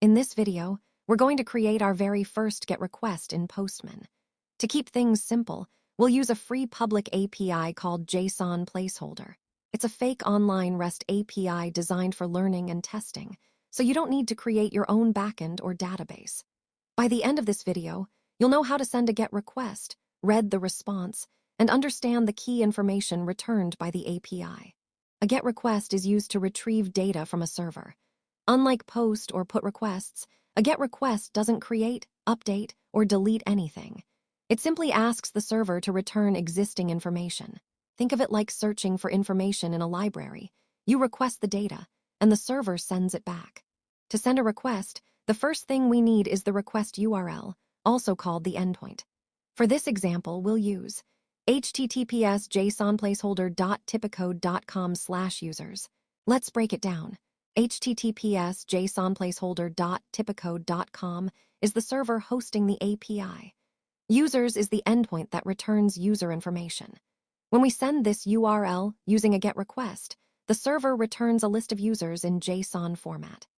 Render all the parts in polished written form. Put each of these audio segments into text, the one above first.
In this video, we're going to create our very first GET request in Postman. To keep things simple, we'll use a free public API called JSON Placeholder. It's a fake online REST API designed for learning and testing, so you don't need to create your own backend or database. By the end of this video, you'll know how to send a GET request, read the response, and understand the key information returned by the API. A GET request is used to retrieve data from a server. Unlike POST or PUT requests, a GET request doesn't create, update, or delete anything. It simply asks the server to return existing information. Think of it like searching for information in a library. You request the data, and the server sends it back. To send a request, the first thing we need is the request URL, also called the endpoint. For this example, we'll use https jsonplaceholder.typicode.com/users. Let's break it down. https jsonplaceholder.typicode.com is the server hosting the API. Users is the endpoint that returns user information. When we send this URL using a GET request, the server returns a list of users in JSON format.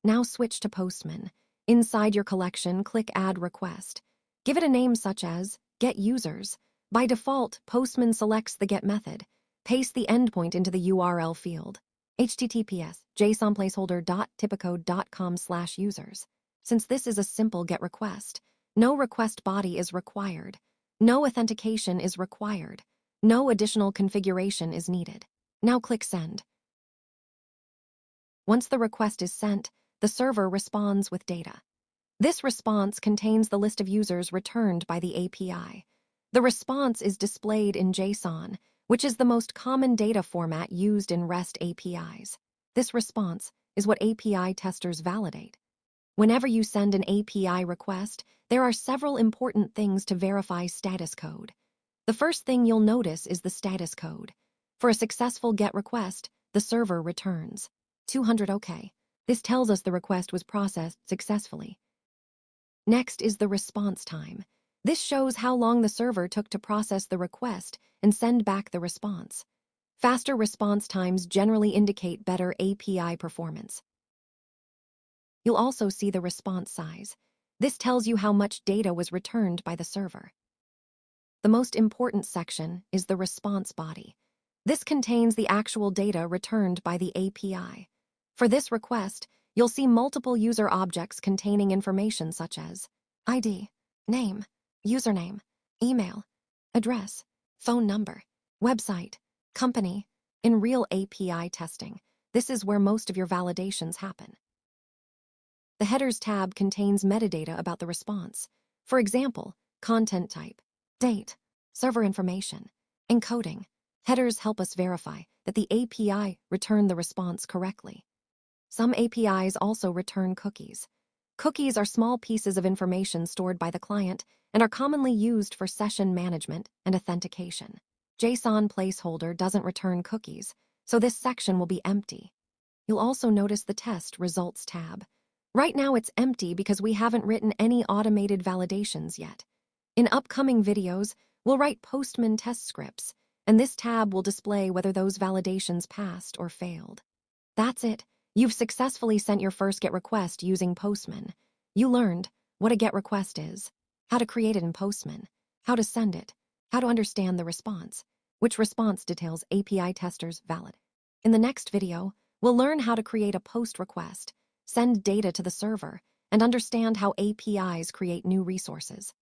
Now switch to Postman. Inside your collection, click Add Request. Give it a name such as GET Users. By default, Postman selects the GET method. Paste the endpoint into the URL field. https jsonplaceholder.typicode.com/users. Since this is a simple GET request, no request body is required. No authentication is required. No additional configuration is needed. Now click Send. Once the request is sent, the server responds with data. This response contains the list of users returned by the API. The response is displayed in JSON, which is the most common data format used in REST APIs. This response is what API testers validate. Whenever you send an API request, there are several important things to verify status code. The first thing you'll notice is the status code. For a successful GET request, the server returns 200 OK. This tells us the request was processed successfully. Next is the response time. This shows how long the server took to process the request and send back the response. Faster response times generally indicate better API performance. You'll also see the response size. This tells you how much data was returned by the server. The most important section is the response body. This contains the actual data returned by the API. For this request, you'll see multiple user objects containing information such as ID, name, username, email, address, phone number, website, company. In real API testing, this is where most of your validations happen. The Headers tab contains metadata about the response. For example, content type, date, server information, encoding. Headers help us verify that the API returned the response correctly. Some APIs also return cookies. Cookies are small pieces of information stored by the client and are commonly used for session management and authentication. JSON Placeholder doesn't return cookies, so this section will be empty. You'll also notice the Test Results tab. Right now it's empty because we haven't written any automated validations yet. In upcoming videos, we'll write Postman test scripts, and this tab will display whether those validations passed or failed. That's it. You've successfully sent your first GET request using Postman. You learned what a GET request is, how to create it in Postman, how to send it, how to understand the response, which response details API testers valid. In the next video, we'll learn how to create a POST request, send data to the server, and understand how APIs create new resources.